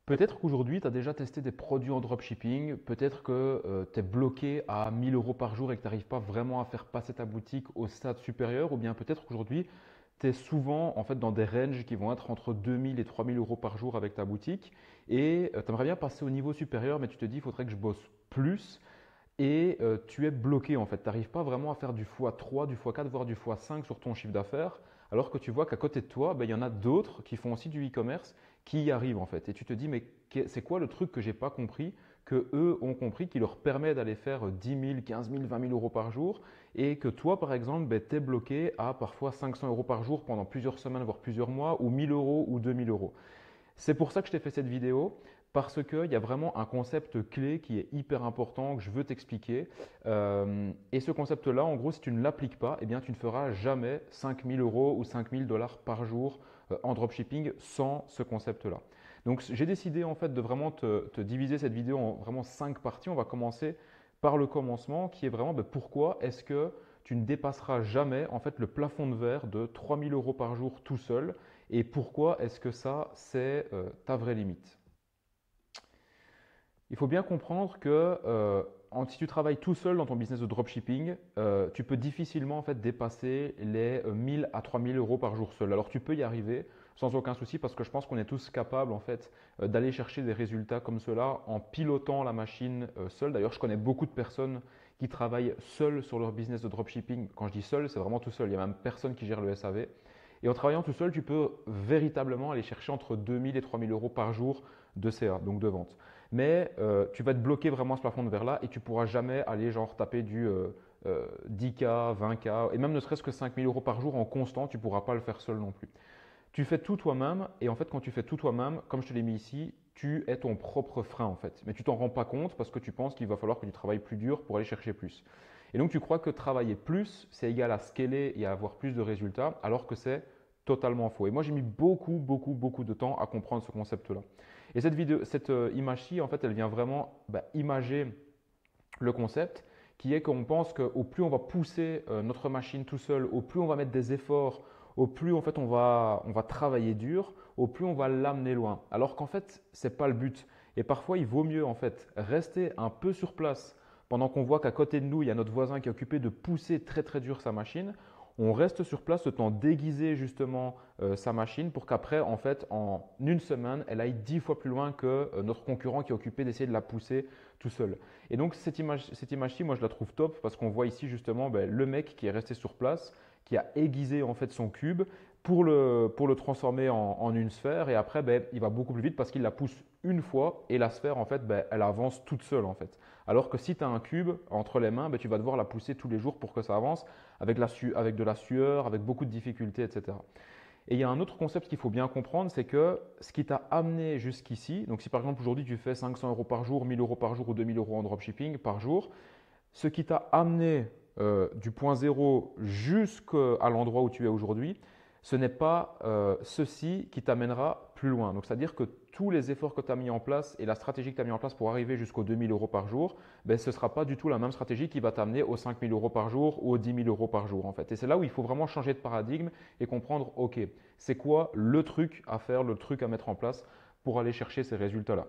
Peut-être qu'aujourd'hui, tu as déjà testé des produits en dropshipping, peut-être que tu es bloqué à 1000 euros par jour et que tu n'arrives pas vraiment à faire passer ta boutique au stade supérieur, ou bien peut-être qu'aujourd'hui, tu es souvent en fait dans des ranges qui vont être entre 2000 et 3000 euros par jour avec ta boutique et tu aimerais bien passer au niveau supérieur, mais tu te dis, il faudrait que je bosse plus et tu es bloqué en fait. Tu n'arrives pas vraiment à faire du x3, du x4, voire du x5 sur ton chiffre d'affaires, alors que tu vois qu'à côté de toi, ben, il y en a d'autres qui font aussi du e-commerce qui y arrivent en fait. Et tu te dis, mais c'est quoi le truc que j'ai pas compris, que eux ont compris, qui leur permet d'aller faire 10 000, 15 000, 20 000 euros par jour, et que toi, par exemple, ben, tu es bloqué à parfois 500 euros par jour pendant plusieurs semaines, voire plusieurs mois, ou 1000 euros ou 2000 euros. C'est pour ça que je t'ai fait cette vidéo, parce qu'il y a vraiment un concept clé qui est hyper important que je veux t'expliquer. Et ce concept-là, en gros, si tu ne l'appliques pas, eh bien, tu ne feras jamais 5000 euros ou 5000 dollars par jour en dropshipping sans ce concept-là. Donc, j'ai décidé en fait de vraiment te diviser cette vidéo en vraiment 5 parties. On va commencer par le commencement qui est vraiment pourquoi est-ce que tu ne dépasseras jamais en fait le plafond de verre de 3000 euros par jour tout seul et pourquoi est-ce que ça, c'est ta vraie limite. Il faut bien comprendre que si tu travailles tout seul dans ton business de dropshipping, tu peux difficilement en fait dépasser les 1000 à 3000 euros par jour seul. Alors tu peux y arriver sans aucun souci parce que je pense qu'on est tous capables en fait d'aller chercher des résultats comme cela en pilotant la machine seul. D'ailleurs, je connais beaucoup de personnes qui travaillent seules sur leur business de dropshipping. Quand je dis seul, c'est vraiment tout seul. Il n'y a même personne qui gère le SAV. Et en travaillant tout seul, tu peux véritablement aller chercher entre 2000 et 3000 euros par jour de CA, donc de vente. Mais tu vas te bloquer vraiment à ce plafond de verre-là et tu ne pourras jamais aller genre taper du 10K, 20K et même ne serait-ce que 5000 euros par jour en constant, tu ne pourras pas le faire seul non plus. Tu fais tout toi-même et en fait quand tu fais tout toi-même, comme je te l'ai mis ici, tu es ton propre frein en fait. Mais tu t'en rends pas compte parce que tu penses qu'il va falloir que tu travailles plus dur pour aller chercher plus. Et donc tu crois que travailler plus, c'est égal à scaler et à avoir plus de résultats alors que c'est totalement faux. Et moi j'ai mis beaucoup de temps à comprendre ce concept-là. Et cette image-ci, en fait, elle vient vraiment imager le concept qui est qu'on pense qu'au plus on va pousser notre machine tout seul, au plus on va mettre des efforts, au plus en fait on va travailler dur, au plus on va l'amener loin. Alors qu'en fait, ce n'est pas le but. Et parfois, il vaut mieux en fait rester un peu sur place pendant qu'on voit qu'à côté de nous, il y a notre voisin qui est occupé de pousser très dur sa machine. On reste sur place le temps d'aiguiser justement sa machine pour qu'après, en fait, en une semaine, elle aille 10 fois plus loin que notre concurrent qui est occupé d'essayer de la pousser tout seul. Et donc, cette image-ci, moi, je la trouve top parce qu'on voit ici justement le mec qui est resté sur place, qui a aiguisé en fait son cube pour le transformer en une sphère. Et après, il va beaucoup plus vite parce qu'il la pousse une fois et la sphère, en fait, elle avance toute seule en fait. Alors que si tu as un cube entre les mains, tu vas devoir la pousser tous les jours pour que ça avance avec de la sueur, avec beaucoup de difficultés, etc. Et il y a un autre concept qu'il faut bien comprendre, c'est que ce qui t'a amené jusqu'ici, donc si par exemple aujourd'hui tu fais 500 euros par jour, 1000 euros par jour ou 2000 euros en dropshipping par jour, ce qui t'a amené du point zéro jusqu'à l'endroit où tu es aujourd'hui, ce n'est pas ceci qui t'amènera plus loin. Donc, c'est-à-dire que tous les efforts que tu as mis en place et la stratégie que tu as mis en place pour arriver jusqu'aux 2000 euros par jour, ce ne sera pas du tout la même stratégie qui va t'amener aux 5000 euros par jour ou aux 10 000 euros par jour en fait. Et c'est là où il faut vraiment changer de paradigme et comprendre, ok, c'est quoi le truc à faire, le truc à mettre en place pour aller chercher ces résultats-là.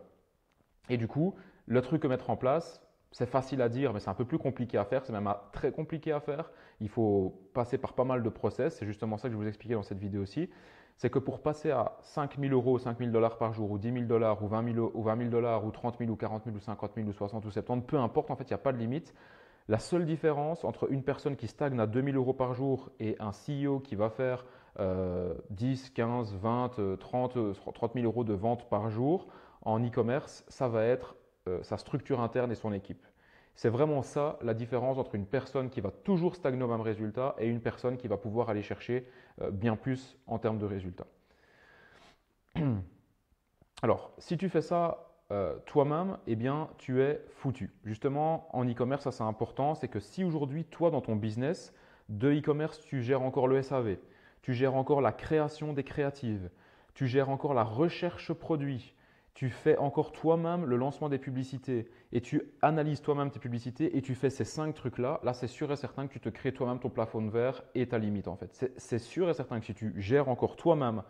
Et du coup, le truc à mettre en place, c'est facile à dire, mais c'est un peu plus compliqué à faire. C'est même très compliqué à faire. Il faut passer par pas mal de process. C'est justement ça que je vais vous expliquer dans cette vidéo aussi. C'est que pour passer à 5 000 euros, 5 000 dollars par jour, ou 10 000 dollars, ou 20 000 dollars, ou 30 000, ou 40 000, ou 50 000, ou 60 ou 70, peu importe, en fait, il n'y a pas de limite. La seule différence entre une personne qui stagne à 2 000 euros par jour et un CEO qui va faire 10, 15, 20, 30 000 euros de vente par jour en e-commerce, ça va être sa structure interne et son équipe. C'est vraiment ça la différence entre une personne qui va toujours stagner au même résultat et une personne qui va pouvoir aller chercher bien plus en termes de résultats. Alors, si tu fais ça toi-même, eh bien, tu es foutu. Justement, en e-commerce, ça c'est important, c'est que si aujourd'hui, toi, dans ton business de e-commerce, tu gères encore le SAV, tu gères encore la création des créatives, tu gères encore la recherche produit, tu fais encore toi-même le lancement des publicités et tu analyses toi-même tes publicités et tu fais ces 5 trucs-là, là, c'est sûr et certain que tu te crées toi-même ton plafond de verre et ta limite en fait. C'est sûr et certain que si tu gères encore toi-même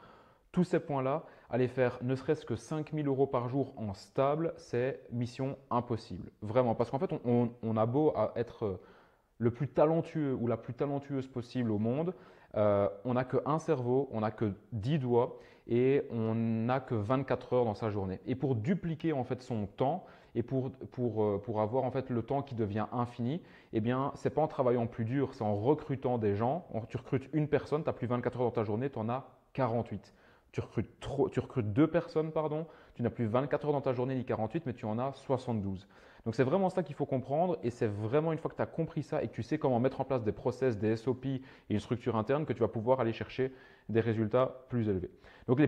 Tous ces points-là, aller faire ne serait-ce que 5 000 € par jour en stable, c'est mission impossible. Vraiment. Parce qu'en fait, on a beau à être le plus talentueux ou la plus talentueuse possible au monde, on n'a qu'un cerveau, on n'a que 10 doigts et on n'a que 24 heures dans sa journée. Et pour dupliquer en fait son temps et pour avoir en fait le temps qui devient infini, eh bien, c'est pas en travaillant plus dur, c'est en recrutant des gens. Tu recrutes une personne, tu n'as plus 24 heures dans ta journée, tu en as 48. Tu recrutes deux personnes, pardon, tu n'as plus 24 heures dans ta journée ni 48, mais tu en as 72. Donc c'est vraiment ça qu'il faut comprendre et c'est vraiment une fois que tu as compris ça et que tu sais comment mettre en place des process, des SOP et une structure interne que tu vas pouvoir aller chercher des résultats plus élevés. Donc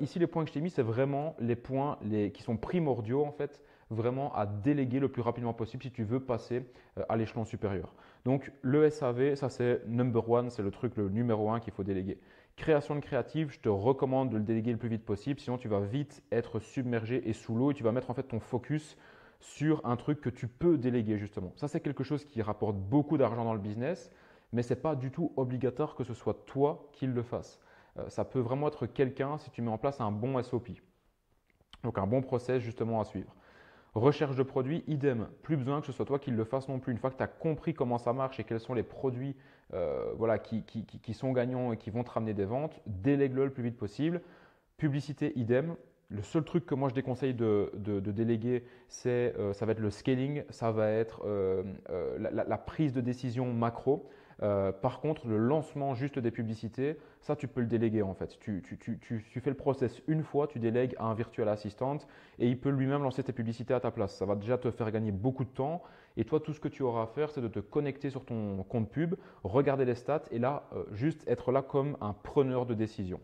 ici, les points que je t'ai mis, c'est vraiment les points qui sont primordiaux en fait, vraiment à déléguer le plus rapidement possible si tu veux passer à l'échelon supérieur. Donc le SAV, ça c'est number one, c'est le truc le numéro un qu'il faut déléguer. Création de créative, je te recommande de le déléguer le plus vite possible, sinon tu vas vite être submergé et sous l'eau et tu vas mettre en fait ton focus sur un truc que tu peux déléguer justement. Ça, c'est quelque chose qui rapporte beaucoup d'argent dans le business, mais ce n'est pas du tout obligatoire que ce soit toi qui le fasses. Ça peut vraiment être quelqu'un si tu mets en place un bon SOP, donc un bon process justement à suivre. Recherche de produits, idem. Plus besoin que ce soit toi qui le fasses non plus. Une fois que tu as compris comment ça marche et quels sont les produits voilà, qui sont gagnants et qui vont te ramener des ventes, délègue-le le plus vite possible. Publicité, idem. Le seul truc que moi je déconseille de déléguer, ça va être le scaling, ça va être la prise de décision macro. Par contre, le lancement juste des publicités, ça tu peux le déléguer en fait. Tu fais le process une fois, tu délègues à un virtual assistant et il peut lui-même lancer tes publicités à ta place. Ça va déjà te faire gagner beaucoup de temps et toi tout ce que tu auras à faire c'est de te connecter sur ton compte pub, regarder les stats et là juste être là comme un preneur de décision.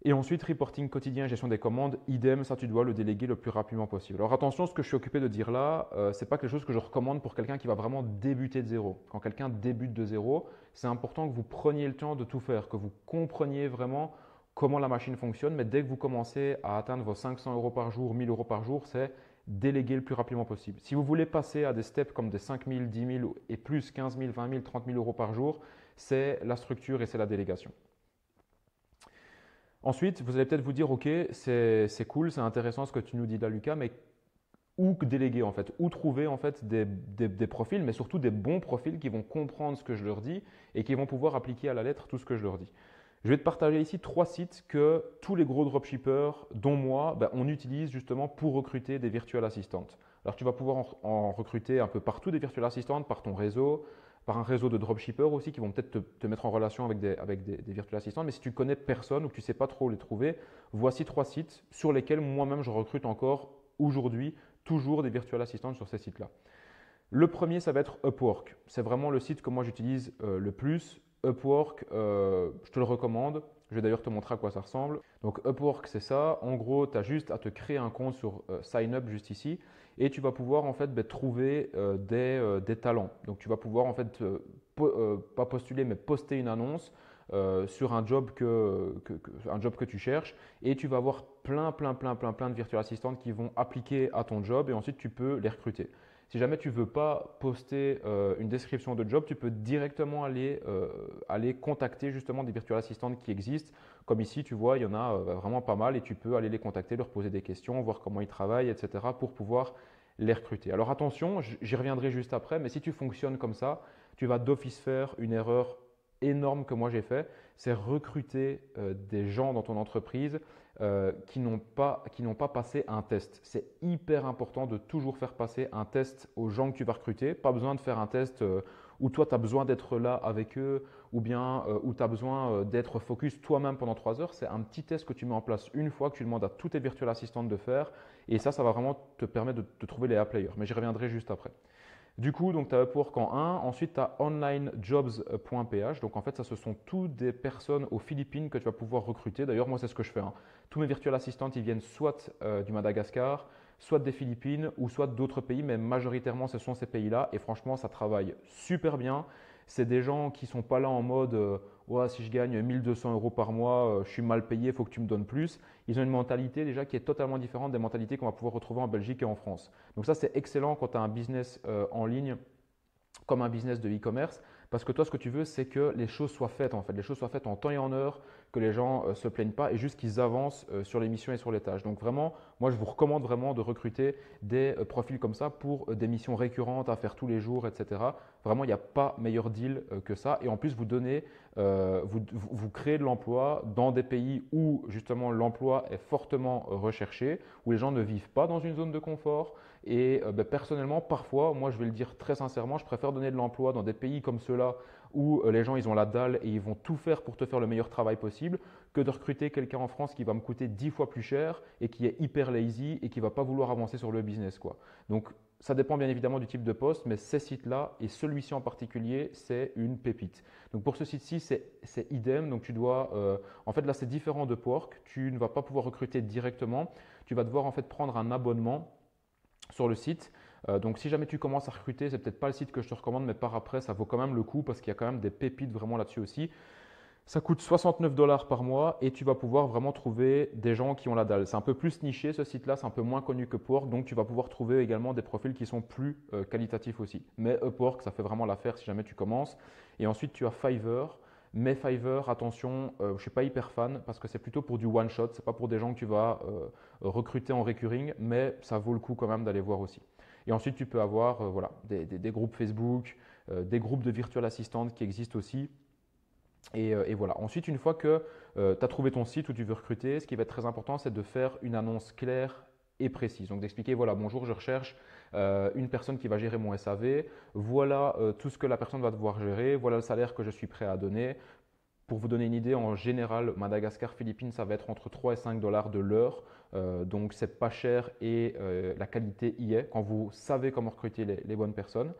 Et ensuite, reporting quotidien, gestion des commandes, idem, ça tu dois le déléguer le plus rapidement possible. Alors attention, ce que je suis occupé de dire là, ce n'est pas quelque chose que je recommande pour quelqu'un qui va vraiment débuter de zéro. Quand quelqu'un débute de zéro, c'est important que vous preniez le temps de tout faire, que vous compreniez vraiment comment la machine fonctionne. Mais dès que vous commencez à atteindre vos 500 € par jour, 1000 € par jour, c'est déléguer le plus rapidement possible. Si vous voulez passer à des steps comme des 5 000, 10 000 et plus, 15 000, 20 000, 30 000 € par jour, c'est la structure et c'est la délégation. Ensuite, vous allez peut-être vous dire, OK, c'est cool, c'est intéressant ce que tu nous dis là, Lucas, mais où déléguer en fait? Où trouver en fait des profils, mais surtout des bons profils qui vont comprendre ce que je leur dis et qui vont pouvoir appliquer à la lettre tout ce que je leur dis. Je vais te partager ici 3 sites que tous les gros dropshippers, dont moi, on utilise justement pour recruter des virtual assistants. Alors tu vas pouvoir en recruter un peu partout des virtual assistants par ton réseau, par un réseau de dropshippers aussi qui vont peut-être te mettre en relation avec des virtual assistants. Mais si tu connais personne ou que tu ne sais pas trop les trouver, voici 3 sites sur lesquels moi-même je recrute encore aujourd'hui toujours des virtual assistants sur ces sites-là. Le premier, ça va être Upwork. C'est vraiment le site que moi j'utilise le plus. Upwork, je te le recommande. Je vais d'ailleurs te montrer à quoi ça ressemble. Donc Upwork, c'est ça. En gros, tu as juste à te créer un compte sur Sign Up juste ici et tu vas pouvoir en fait trouver des talents. Donc tu vas pouvoir en fait pas postuler mais poster une annonce sur un job que tu cherches et tu vas avoir plein de virtual assistants qui vont appliquer à ton job et ensuite tu peux les recruter. Si jamais tu ne veux pas poster une description de job, tu peux directement aller contacter justement des virtual assistants qui existent. Comme ici, tu vois, il y en a vraiment pas mal et tu peux aller les contacter, leur poser des questions, voir comment ils travaillent, etc. pour pouvoir les recruter. Alors attention, j'y reviendrai juste après, mais si tu fonctionnes comme ça, tu vas d'office faire une erreur énorme que moi j'ai fait, c'est recruter des gens dans ton entreprise qui n'ont pas passé un test. C'est hyper important de toujours faire passer un test aux gens que tu vas recruter. Pas besoin de faire un test où toi tu as besoin d'être là avec eux ou bien où tu as besoin d'être focus toi-même pendant 3 heures. C'est un petit test que tu mets en place une fois, que tu demandes à tous tes virtual assistants de faire et ça va vraiment te permettre de trouver les A-players. Mais j'y reviendrai juste après. Du coup, tu as Upwork en 1, ensuite tu as onlinejobs.ph. Donc en fait, ça ce sont toutes des personnes aux Philippines que tu vas pouvoir recruter. D'ailleurs, moi c'est ce que je fais. Tous mes virtual assistants, ils viennent soit du Madagascar, soit des Philippines ou soit d'autres pays, mais majoritairement ce sont ces pays-là. Et franchement, ça travaille super bien. C'est des gens qui ne sont pas là en mode ouais, si je gagne 1200 € par mois, je suis mal payé, il faut que tu me donnes plus. Ils ont une mentalité déjà qui est totalement différente des mentalités qu'on va pouvoir retrouver en Belgique et en France. Donc ça, c'est excellent quand tu as un business en ligne comme un business de e-commerce parce que toi, ce que tu veux, c'est que les choses soient faites en fait. Les choses soient faites en temps et en heure, que les gens se plaignent pas et juste qu'ils avancent sur les missions et sur les tâches. Donc vraiment, moi je vous recommande vraiment de recruter des profils comme ça pour des missions récurrentes à faire tous les jours, etc. Vraiment, il n'y a pas meilleur deal que ça. Et en plus, vous créez de l'emploi dans des pays où justement l'emploi est fortement recherché, où les gens ne vivent pas dans une zone de confort. Et personnellement, parfois, moi je vais le dire très sincèrement, je préfère donner de l'emploi dans des pays comme ceux-là où les gens ils ont la dalle et ils vont tout faire pour te faire le meilleur travail possible, que de recruter quelqu'un en France qui va me coûter 10 fois plus cher et qui est hyper lazy et qui va pas vouloir avancer sur le business, quoi. Donc ça dépend bien évidemment du type de poste, mais ces sites-là et celui-ci en particulier, c'est une pépite. Donc pour ce site-ci, c'est idem. Donc tu dois, en fait là c'est différent de Upwork. Tu ne vas pas pouvoir recruter directement. Tu vas devoir en fait prendre un abonnement sur le site. Donc si jamais tu commences à recruter, c'est peut-être pas le site que je te recommande, mais par après ça vaut quand même le coup parce qu'il y a quand même des pépites vraiment là-dessus aussi. Ça coûte 69 $ par mois et tu vas pouvoir vraiment trouver des gens qui ont la dalle. C'est un peu plus niché ce site-là, c'est un peu moins connu que Upwork, donc tu vas pouvoir trouver également des profils qui sont plus qualitatifs aussi. Mais Upwork, ça fait vraiment l'affaire si jamais tu commences. Et ensuite, tu as Fiverr. Mais Fiverr, attention, je ne suis pas hyper fan parce que c'est plutôt pour du one-shot, ce n'est pas pour des gens que tu vas recruter en recurring, mais ça vaut le coup quand même d'aller voir aussi. Et ensuite, tu peux avoir voilà, des groupes Facebook, des groupes de virtual assistants qui existent aussi. Et voilà. Ensuite, une fois que tu as trouvé ton site où tu veux recruter, ce qui va être très important, c'est de faire une annonce claire et précise. Donc d'expliquer, voilà, bonjour, je recherche une personne qui va gérer mon SAV, voilà tout ce que la personne va devoir gérer, voilà le salaire que je suis prêt à donner. Pour vous donner une idée, en général, Madagascar, Philippines, ça va être entre 3 et 5 $ de l'heure. Donc c'est pas cher et la qualité y est quand vous savez comment recruter les bonnes personnes.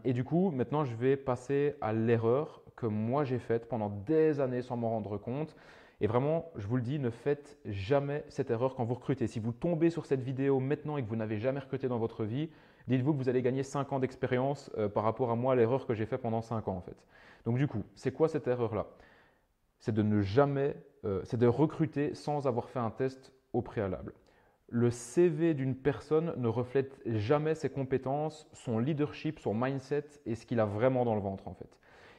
Et du coup, maintenant, je vais passer à l'erreur que moi j'ai faite pendant des années sans m'en rendre compte. Et vraiment, je vous le dis, ne faites jamais cette erreur quand vous recrutez. Si vous tombez sur cette vidéo maintenant et que vous n'avez jamais recruté dans votre vie, dites-vous que vous allez gagner 5 ans d'expérience par rapport à moi, l'erreur que j'ai faite pendant 5 ans en fait. Donc du coup, c'est quoi cette erreur-là? C'est de ne jamais, c'est de recruter sans avoir fait un test au préalable. Le CV d'une personne ne reflète jamais ses compétences, son leadership, son mindset et ce qu'il a vraiment dans le ventre en fait.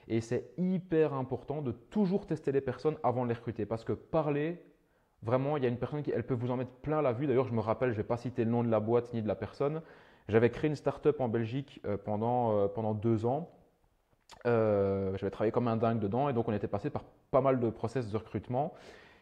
Et c'est hyper important de toujours tester les personnes avant de les recruter parce que parler, vraiment, il y a une personne qui elle peut vous en mettre plein la vue. D'ailleurs, je me rappelle, je ne vais pas citer le nom de la boîte ni de la personne. J'avais créé une start-up en Belgique pendant 2 ans. J'avais travaillé comme un dingue dedans et donc on était passé par pas mal de process de recrutement.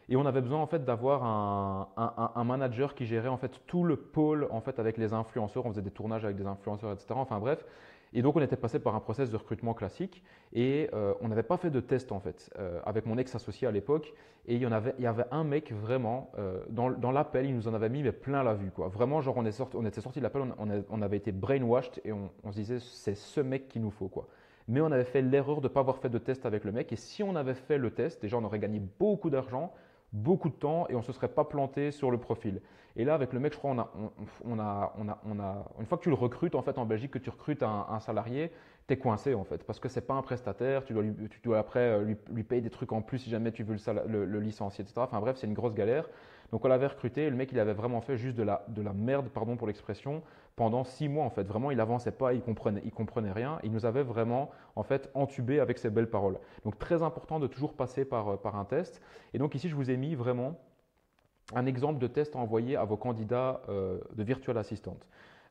Et on avait besoin en fait d'avoir un manager qui gérait en fait tout le pôle en fait avec les influenceurs. On faisait des tournages avec des influenceurs, etc. Enfin bref. Et donc on était passé par un process de recrutement classique et on n'avait pas fait de test en fait avec mon ex-associé à l'époque. Et il y avait un mec vraiment dans l'appel, il nous en avait mis mais plein la vue quoi. Vraiment genre on était sorti de l'appel, on avait été brainwashed et on se disait c'est ce mec qu'il nous faut quoi. Mais on avait fait l'erreur de ne pas avoir fait de test avec le mec. Et si on avait fait le test, déjà on aurait gagné beaucoup d'argent, beaucoup de temps et on ne se serait pas planté sur le profil. Et là, avec le mec, je crois, une fois que tu le recrutes en fait en Belgique, que tu recrutes un salarié, tu es coincé en fait parce que ce n'est pas un prestataire. Tu dois après lui payer des trucs en plus si jamais tu veux le licencier, etc. Enfin bref, c'est une grosse galère. Donc on l'avait recruté et le mec, il avait vraiment fait juste de la merde, pardon pour l'expression, pendant 6 mois en fait. Vraiment, il avançait pas, il comprenait rien. Il nous avait vraiment en fait entubé avec ses belles paroles. Donc très important de toujours passer par un test. Et donc ici, je vous ai mis vraiment un exemple de test à envoyer à vos candidats de virtual assistant.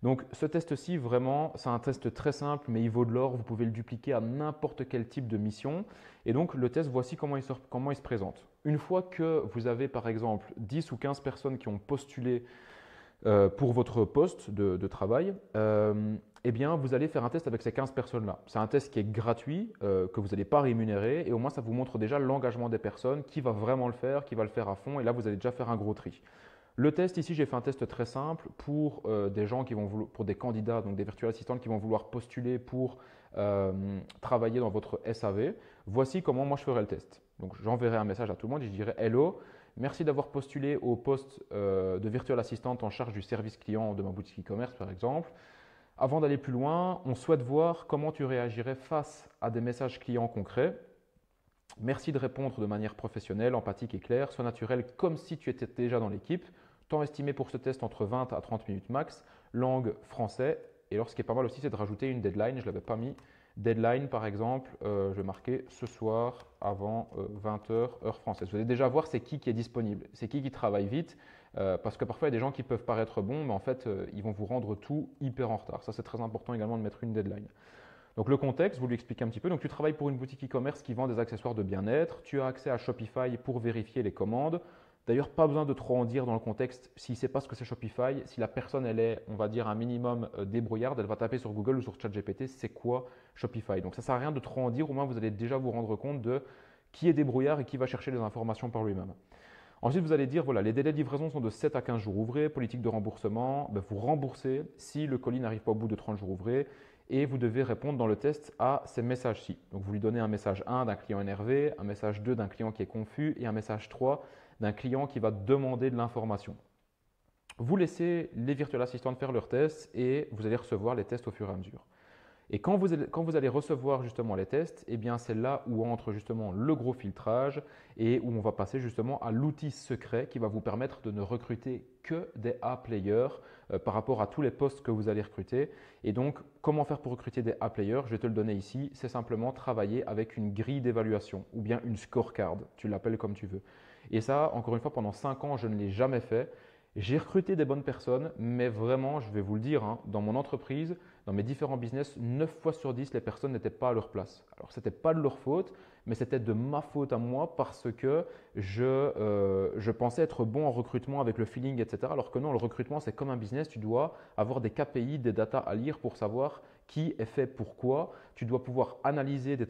Donc ce test-ci, vraiment, c'est un test très simple, mais il vaut de l'or. Vous pouvez le dupliquer à n'importe quel type de mission. Et donc le test, voici comment il se présente. Une fois que vous avez par exemple 10 ou 15 personnes qui ont postulé pour votre poste de travail, eh bien, vous allez faire un test avec ces 15 personnes-là. C'est un test qui est gratuit, que vous n'allez pas rémunérer, et au moins ça vous montre déjà l'engagement des personnes, qui va vraiment le faire, qui va le faire à fond, et là vous allez déjà faire un gros tri. Le test ici, j'ai fait un test très simple pour des gens pour des candidats, donc des virtual assistants qui vont vouloir postuler pour travailler dans votre SAV. Voici comment moi je ferai le test. Donc j'enverrai un message à tout le monde et je dirai Hello, merci d'avoir postulé au poste de virtual assistant en charge du service client de ma boutique e-commerce par exemple. Avant d'aller plus loin, on souhaite voir comment tu réagirais face à des messages clients concrets. Merci de répondre de manière professionnelle, empathique et claire, sois naturel comme si tu étais déjà dans l'équipe. Temps estimé pour ce test entre 20 à 30 minutes max, langue français. Et alors ce qui est pas mal aussi, c'est de rajouter une deadline, je ne l'avais pas mis, Deadline, par exemple, je vais marquer ce soir avant 20 heures, heure française. Vous allez déjà voir c'est qui est disponible, c'est qui travaille vite, parce que parfois il y a des gens qui peuvent paraître bons, mais en fait, ils vont vous rendre tout hyper en retard. Ça, c'est très important également de mettre une deadline. Donc le contexte, vous lui expliquez un petit peu. Donc tu travailles pour une boutique e-commerce qui vend des accessoires de bien-être. Tu as accès à Shopify pour vérifier les commandes. D'ailleurs, pas besoin de trop en dire dans le contexte. S'il ne sait pas ce que c'est Shopify, si la personne elle est, on va dire, un minimum débrouillarde, elle va taper sur Google ou sur ChatGPT, c'est quoi Shopify. Donc ça ne sert à rien de trop en dire. Au moins, vous allez déjà vous rendre compte de qui est débrouillard et qui va chercher les informations par lui-même. Ensuite, vous allez dire, voilà, les délais de livraison sont de 7 à 15 jours ouvrés. Politique de remboursement, vous remboursez si le colis n'arrive pas au bout de 30 jours ouvrés. Et vous devez répondre dans le test à ces messages-ci. Donc, vous lui donnez un message 1 d'un client énervé, un message 2 d'un client qui est confus et un message 3 d'un client qui va demander de l'information. Vous laissez les virtual assistants faire leurs tests et vous allez recevoir les tests au fur et à mesure. Et quand vous allez recevoir justement les tests, eh bien c'est là où entre justement le gros filtrage et où on va passer justement à l'outil secret qui va vous permettre de ne recruter que des A-players par rapport à tous les postes que vous allez recruter. Et donc, comment faire pour recruter des A-players? Je vais te le donner ici. C'est simplement travailler avec une grille d'évaluation ou bien une scorecard. Tu l'appelles comme tu veux. Et ça, encore une fois, pendant 5 ans, je ne l'ai jamais fait. J'ai recruté des bonnes personnes, mais vraiment, je vais vous le dire, hein, dans mon entreprise, dans mes différents business, 9 fois sur 10, les personnes n'étaient pas à leur place. Alors, ce n'était pas de leur faute, mais c'était de ma faute à moi parce que je pensais être bon en recrutement avec le feeling, etc. Alors que non, le recrutement, c'est comme un business. Tu dois avoir des KPI, des data à lire pour savoir qui est fait pourquoi. Tu dois pouvoir analyser des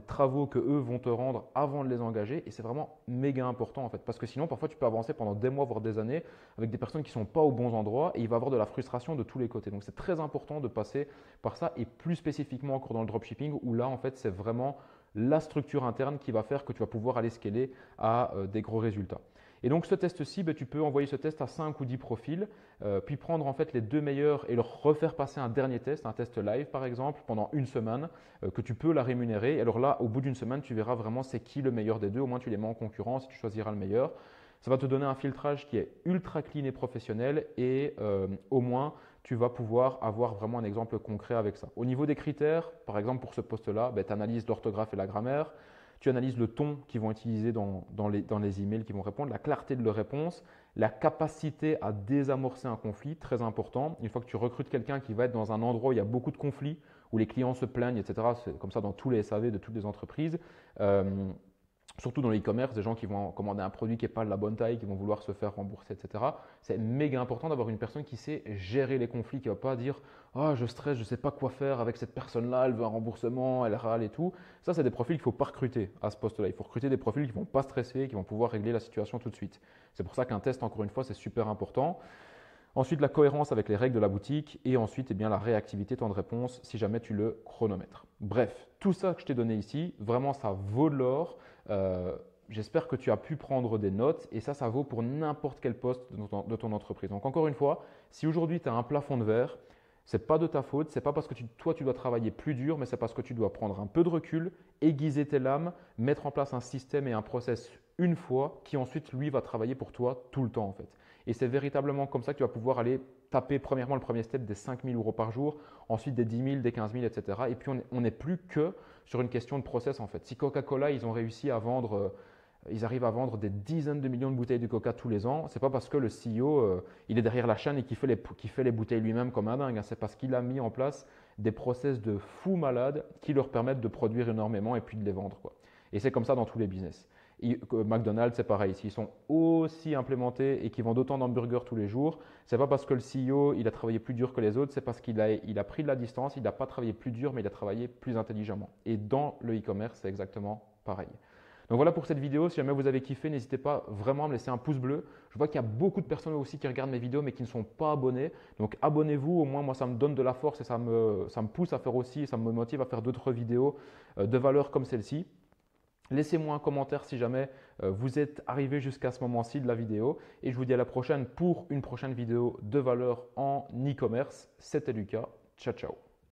travaux que eux vont te rendre avant de les engager. Et c'est vraiment méga important en fait. Parce que sinon, parfois, tu peux avancer pendant des mois, voire des années avec des personnes qui ne sont pas aux bons endroits et il va y avoir de la frustration de tous les côtés. Donc, c'est très important de passer par ça et plus spécifiquement encore dans le dropshipping où là, en fait, c'est vraiment la structure interne qui va faire que tu vas pouvoir aller scaler à des gros résultats. Et donc ce test-ci, tu peux envoyer ce test à 5 ou 10 profils, puis prendre en fait les 2 meilleurs et leur refaire passer un dernier test, un test live par exemple, pendant une semaine, que tu peux la rémunérer. Et alors là, au bout d'une semaine, tu verras vraiment c'est qui le meilleur des deux, au moins tu les mets en concurrence et tu choisiras le meilleur. Ça va te donner un filtrage qui est ultra clean et professionnel et au moins tu vas pouvoir avoir vraiment un exemple concret avec ça. Au niveau des critères, par exemple pour ce poste-là, tu analyses l'orthographe et la grammaire, tu analyses le ton qu'ils vont utiliser dans les emails qu'ils vont répondre, la clarté de leur réponse, la capacité à désamorcer un conflit, très important. Une fois que tu recrutes quelqu'un qui va être dans un endroit où il y a beaucoup de conflits, où les clients se plaignent, etc., c'est comme ça dans tous les SAV de toutes les entreprises. Surtout dans l'e-commerce, des gens qui vont commander un produit qui n'est pas de la bonne taille, qui vont vouloir se faire rembourser, etc. C'est méga important d'avoir une personne qui sait gérer les conflits, qui ne va pas dire « Ah, je stresse, je ne sais pas quoi faire avec cette personne-là, elle veut un remboursement, elle râle et tout ». Ça, c'est des profils qu'il ne faut pas recruter à ce poste-là. Il faut recruter des profils qui ne vont pas stresser, qui vont pouvoir régler la situation tout de suite. C'est pour ça qu'un test, encore une fois, c'est super important. Ensuite, la cohérence avec les règles de la boutique et ensuite, la réactivité temps de réponse si jamais tu le chronomètres. Bref, tout ça que je t'ai donné ici, vraiment, ça vaut de l'or. J'espère que tu as pu prendre des notes et ça vaut pour n'importe quel poste de ton entreprise. Donc, encore une fois, si aujourd'hui tu as un plafond de verre, ce n'est pas de ta faute, ce n'est pas parce que toi tu dois travailler plus dur, mais c'est parce que tu dois prendre un peu de recul, aiguiser tes lames, mettre en place un système et un process une fois qui ensuite lui va travailler pour toi tout le temps en fait. Et c'est véritablement comme ça que tu vas pouvoir aller taper premièrement le premier step des 5 000 euros par jour, ensuite des 10 000, des 15 000, etc. Et puis on n'est plus que sur une question de process en fait. Si Coca-Cola, ils ont réussi à vendre, ils arrivent à vendre des dizaines de millions de bouteilles de Coca tous les ans, c'est pas parce que le CEO, il est derrière la chaîne et qu'il fait les bouteilles lui-même comme un dingue. Hein. C'est parce qu'il a mis en place des process de fous malades qui leur permettent de produire énormément et puis de les vendre, quoi. Et c'est comme ça dans tous les business. McDonald's, c'est pareil. S'ils sont aussi implémentés et qu'ils vendent autant d'hamburgers tous les jours, c'est pas parce que le CEO il a travaillé plus dur que les autres, c'est parce qu'il a pris de la distance, il n'a pas travaillé plus dur, mais il a travaillé plus intelligemment. Et dans le e-commerce, c'est exactement pareil. Donc voilà pour cette vidéo. Si jamais vous avez kiffé, n'hésitez pas vraiment à me laisser un pouce bleu. Je vois qu'il y a beaucoup de personnes aussi qui regardent mes vidéos mais qui ne sont pas abonnés. Donc abonnez-vous, au moins moi ça me donne de la force et ça me pousse à faire aussi, ça me motive à faire d'autres vidéos de valeur comme celle-ci. Laissez-moi un commentaire si jamais vous êtes arrivé jusqu'à ce moment-ci de la vidéo et je vous dis à la prochaine pour une prochaine vidéo de valeur en e-commerce. C'était Lucas. Ciao, ciao.